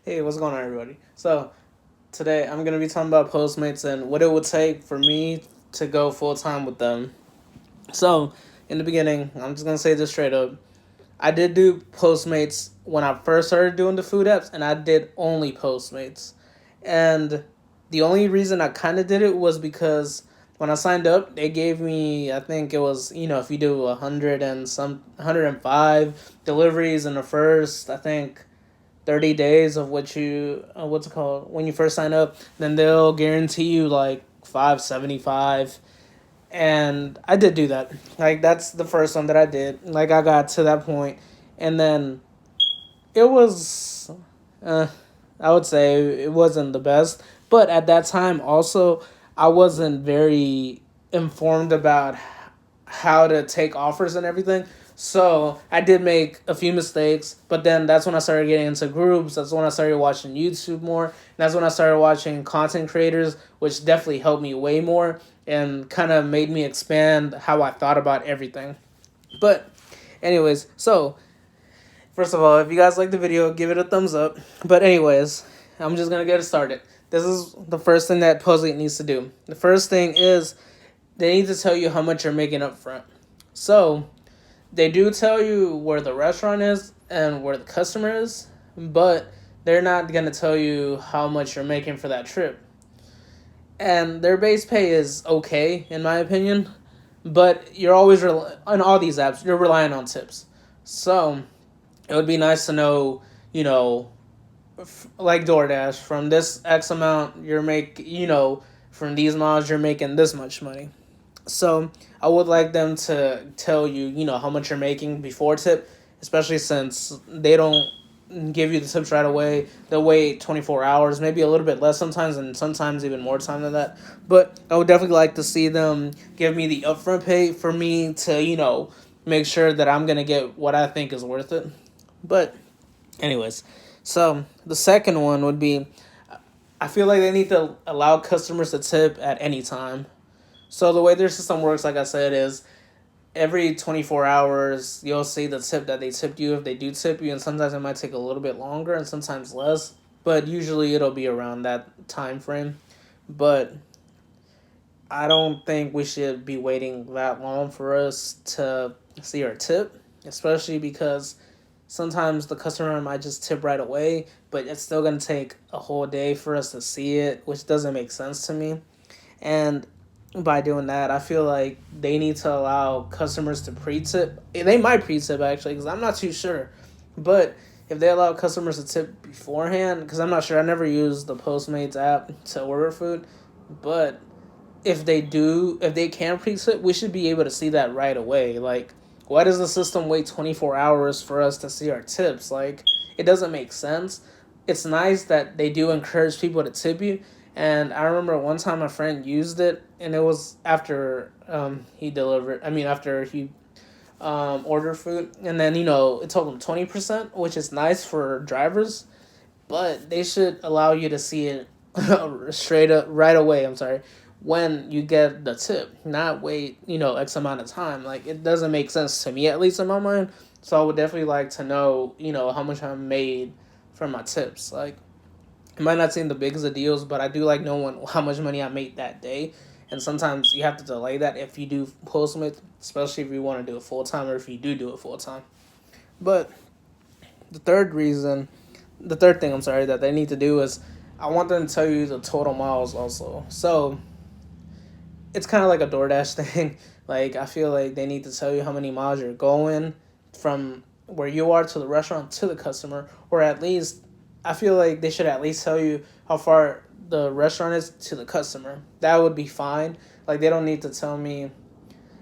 Hey, what's going on, everybody? So, today I'm going to be talking about Postmates and what it would take for me to go full time with them. So, in the beginning, I'm just going to say this straight up. I did do Postmates when I first started doing the food apps, and I did only Postmates. And the only reason I kind of did it was because when I signed up, they gave me, I think it was, if you do 105 deliveries in the first, I think 30 days of what's it called, when you first sign up, then they'll guarantee you like 575. And I did do that. Like, that's the first one that I did. Like, I got to that point, and then it was, uh, I would say it wasn't the best. But at that time, also, I wasn't very informed about how to take offers and everything. So I did make a few mistakes, but then that's when I started getting into groups. That's when I started watching YouTube more. That's when I started watching content creators, which definitely helped me way more and kind of made me expand how I thought about everything. But, anyways, so first of all, if you guys like the video, give it a thumbs up. But, anyways, I'm just gonna get it started. This is the first thing that Postgate needs to do. The first thing is they need to tell you how much you're making up front. So they do tell you where the restaurant is and where the customer is, but they're not going to tell you how much you're making for that trip. And their base pay is okay, in my opinion, but you're always, on all these apps, you're relying on tips. So it would be nice to know, like DoorDash, from this X amount, from these miles, you're making this much money. So I would like them to tell you, how much you're making before tip, especially since they don't give you the tips right away. They'll wait 24 hours, maybe a little bit less sometimes, and sometimes even more time than that. But I would definitely like to see them give me the upfront pay for me to, make sure that I'm going to get what I think is worth it. But, anyways, so the second one would be I feel like they need to allow customers to tip at any time. So the way their system works, like I said, is every 24 hours you'll see the tip that they tipped you if they do tip you, and sometimes it might take a little bit longer and sometimes less, but usually it'll be around that time frame. But I don't think we should be waiting that long for us to see our tip, especially because sometimes the customer might just tip right away, but it's still going to take a whole day for us to see it, which doesn't make sense to me. And by doing that, I feel like they need to allow customers to pre-tip. They might pre-tip, actually, because I'm not too sure. But if they allow customers to tip beforehand, because I'm not sure, I never used the Postmates app to order food. But if they can pre-tip, we should be able to see that right away. Like, why does the system wait 24 hours for us to see our tips? Like, it doesn't make sense. It's nice that they do encourage people to tip you, and I remember one time a friend used it, and it was after after he ordered food, and then it told him 20%, which is nice for drivers, but they should allow you to see it straight up right away. I'm sorry, when you get the tip, not wait X amount of time. Like, it doesn't make sense to me, at least in my mind. So I would definitely like to know how much I made from my tips. Like, it might not seem the biggest of deals, but I do like knowing how much money I made that day. And sometimes you have to delay that if you do Postmates, especially if you want to do it full time or if you do it full time. But the third reason, the third thing, I'm sorry, that they need to do is I want them to tell you the total miles also. So it's kind of like a DoorDash thing. Like, I feel like they need to tell you how many miles you're going from where you are to the restaurant to the customer, or at least I feel like they should at least tell you how far the restaurant is to the customer. That would be fine. Like, they don't need to tell me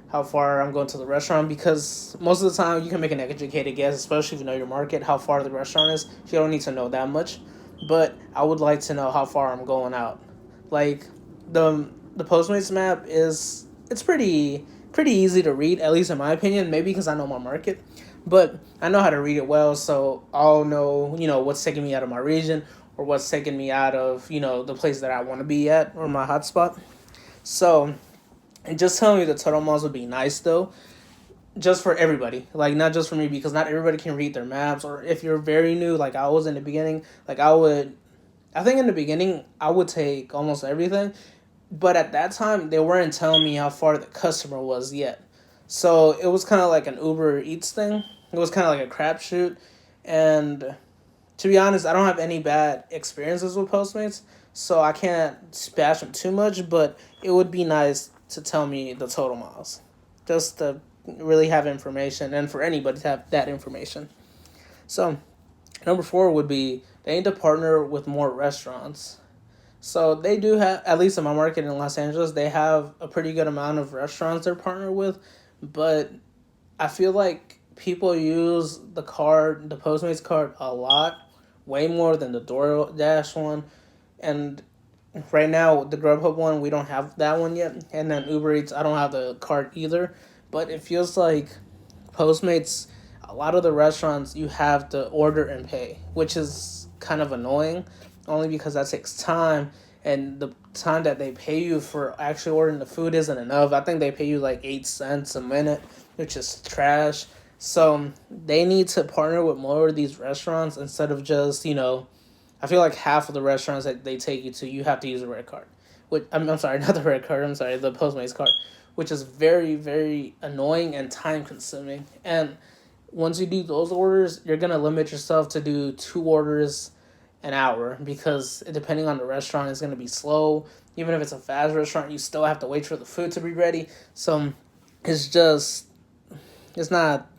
how far I'm going to the restaurant, because most of the time you can make an educated guess, especially if you know your market, how far the restaurant is. You don't need to know that much. But I would like to know how far I'm going out. Like, the Postmates map it's pretty easy to read, at least in my opinion, maybe because I know my market. But I know how to read it well, so I'll know, what's taking me out of my region, or what's taking me out of, the place that I want to be at, or my hotspot. So, and just telling me the total miles would be nice, though. just for everybody, like not just for me, because not everybody can read their maps. Or if you're very new, like I was in the beginning, like I think in the beginning I would take almost everything, but at that time they weren't telling me how far the customer was yet. So it was kind of like an Uber Eats thing. It was kind of like a crapshoot, and to be honest, I don't have any bad experiences with Postmates, so I can't bash them too much. But it would be nice to tell me the total miles, just to really have information, and for anybody to have that information. So number four would be they need to partner with more restaurants. So they do have, at least in my market in Los Angeles, they have a pretty good amount of restaurants they're partnered with, but I feel like people use the Postmates card a lot, way more than the DoorDash one. And right now, the Grubhub one, we don't have that one yet. And then Uber Eats, I don't have the card either. But it feels like Postmates, a lot of the restaurants, you have to order and pay, which is kind of annoying, only because that takes time. And the time that they pay you for actually ordering the food isn't enough. I think they pay you like 8 cents a minute, which is trash. So they need to partner with more of these restaurants instead of just, I feel like half of the restaurants that they take you to, you have to use a red card. Which I'm sorry, not the red card. I'm sorry, the Postmates card, which is very very annoying and time consuming. And once you do those orders, you're gonna limit yourself to do 2 orders an hour, because depending on the restaurant, it's gonna be slow. Even if it's a fast restaurant, you still have to wait for the food to be ready. So it's just it's not.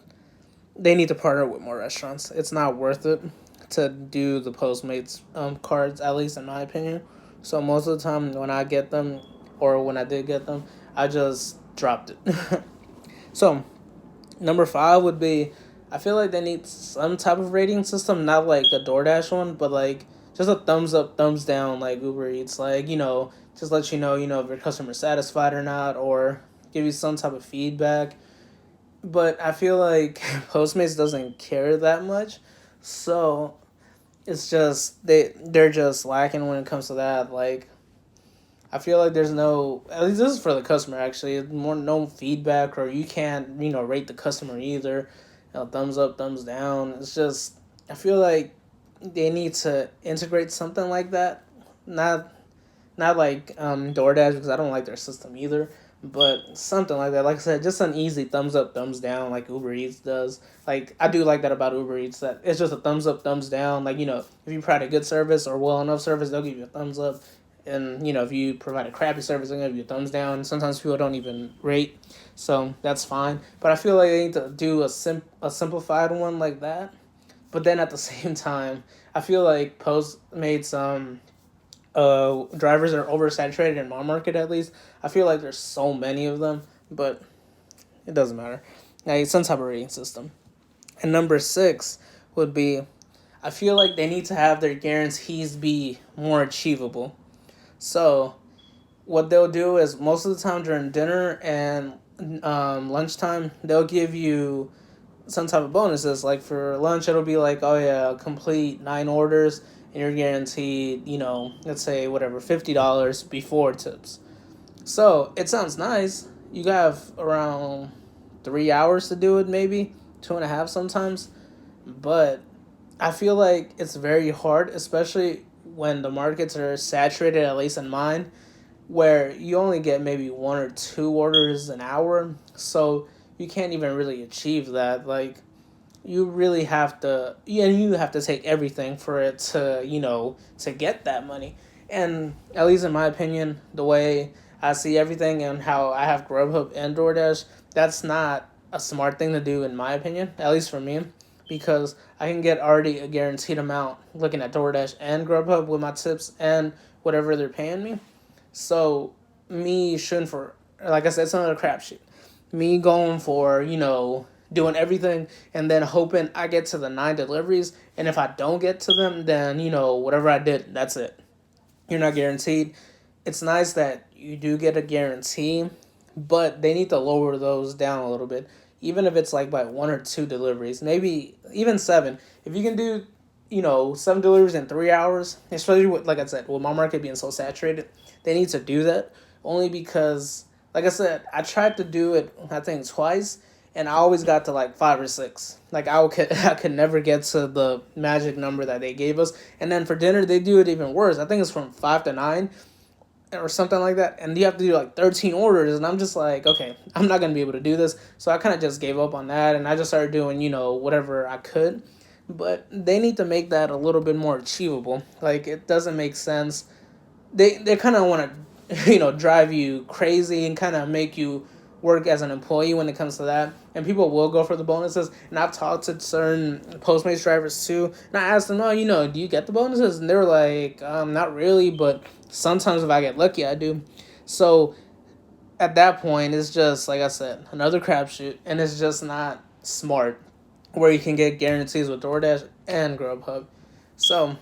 They need to partner with more restaurants. It's not worth it to do the Postmates cards, at least in my opinion. So most of the time when I get them, or when I did get them, I just dropped it. So number five would be, I feel like they need some type of rating system, not like a DoorDash one, but like just a thumbs up, thumbs down, like Uber Eats, like just let if your customer's satisfied or not, or give you some type of feedback. But I feel like Postmates doesn't care that much, so it's just they're just lacking when it comes to that. Like I feel like there's no, at least this is for the customer actually, more no feedback, or you can't rate the customer either. Thumbs up, thumbs down. It's just I feel like they need to integrate something like that. Not like DoorDash, because I don't like their system either. But something like that. Like I said, just an easy thumbs up, thumbs down, like Uber Eats does. Like I do like that about Uber Eats. That it's just a thumbs up, thumbs down. Like if you provide a good service or well enough service, they'll give you a thumbs up. And if you provide a crappy service, they'll give you a thumbs down. Sometimes people don't even rate, so that's fine. But I feel like they need to do a simplified one like that. But then at the same time, I feel like Postmates drivers are oversaturated in my market, at least. I feel like there's so many of them, but it doesn't matter. Now, it's some type of rating system. And number six would be, I feel like they need to have their guarantees be more achievable. So what they'll do is, most of the time during dinner and lunchtime, they'll give you some type of bonuses. Like for lunch, it'll be like, oh yeah, complete 9 orders, and you're guaranteed, let's say whatever, $50 before tips. So it sounds nice. You have around 3 hours to do it, maybe 2.5 sometimes. But I feel like it's very hard, especially when the markets are saturated, at least in mine, where you only get maybe 1 or 2 orders an hour. So you can't even really achieve that. Like, you really have to, and you have to take everything for it to, to get that money. And at least in my opinion, the way I see everything and how I have Grubhub and DoorDash, that's not a smart thing to do in my opinion, at least for me, because I can get already a guaranteed amount looking at DoorDash and Grubhub with my tips and whatever they're paying me. So me shooting for, like I said, it's another crapshoot. Me going for, doing everything and then hoping I get to the 9 deliveries. And if I don't get to them, then, whatever I did, that's it. You're not guaranteed. It's nice that you do get a guarantee, but they need to lower those down a little bit. Even if it's like by 1 or 2 deliveries, maybe even 7. If you can do, 7 deliveries in 3 hours, especially with, like I said, with my market being so saturated, they need to do that. Only because, like I said, I tried to do it, I think, twice, and I always got to like 5 or 6. Like I could never get to the magic number that they gave us. And then for dinner they do it even worse. I think it's from 5 to 9 or something like that, and you have to do like 13 orders, and I'm just like, okay, I'm not gonna be able to do this. So I kind of just gave up on that, and I just started doing whatever I could. But they need to make that a little bit more achievable. Like, it doesn't make sense. They kind of want to drive you crazy and kind of make you work as an employee when it comes to that. And people will go for the bonuses. And I've talked to certain Postmates drivers too, and I asked them, oh, do you get the bonuses? And they were like, not really, but sometimes if I get lucky, I do. So at that point, it's just, like I said, another crapshoot, and it's just not smart where you can get guarantees with DoorDash and Grubhub. So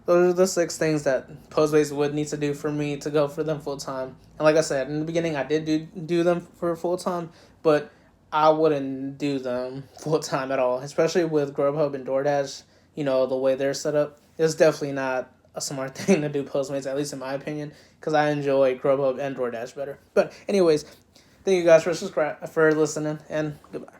those are the 6 things that Postmates would need to do for me to go for them full time. And like I said, in the beginning, I did do them for full time, but I wouldn't do them full time at all, especially with Grubhub and DoorDash. The way they're set up, it's definitely not a smart thing to do Postmates, at least in my opinion, because I enjoy Grubhub and DoorDash better. But anyways, thank you guys for listening, and goodbye.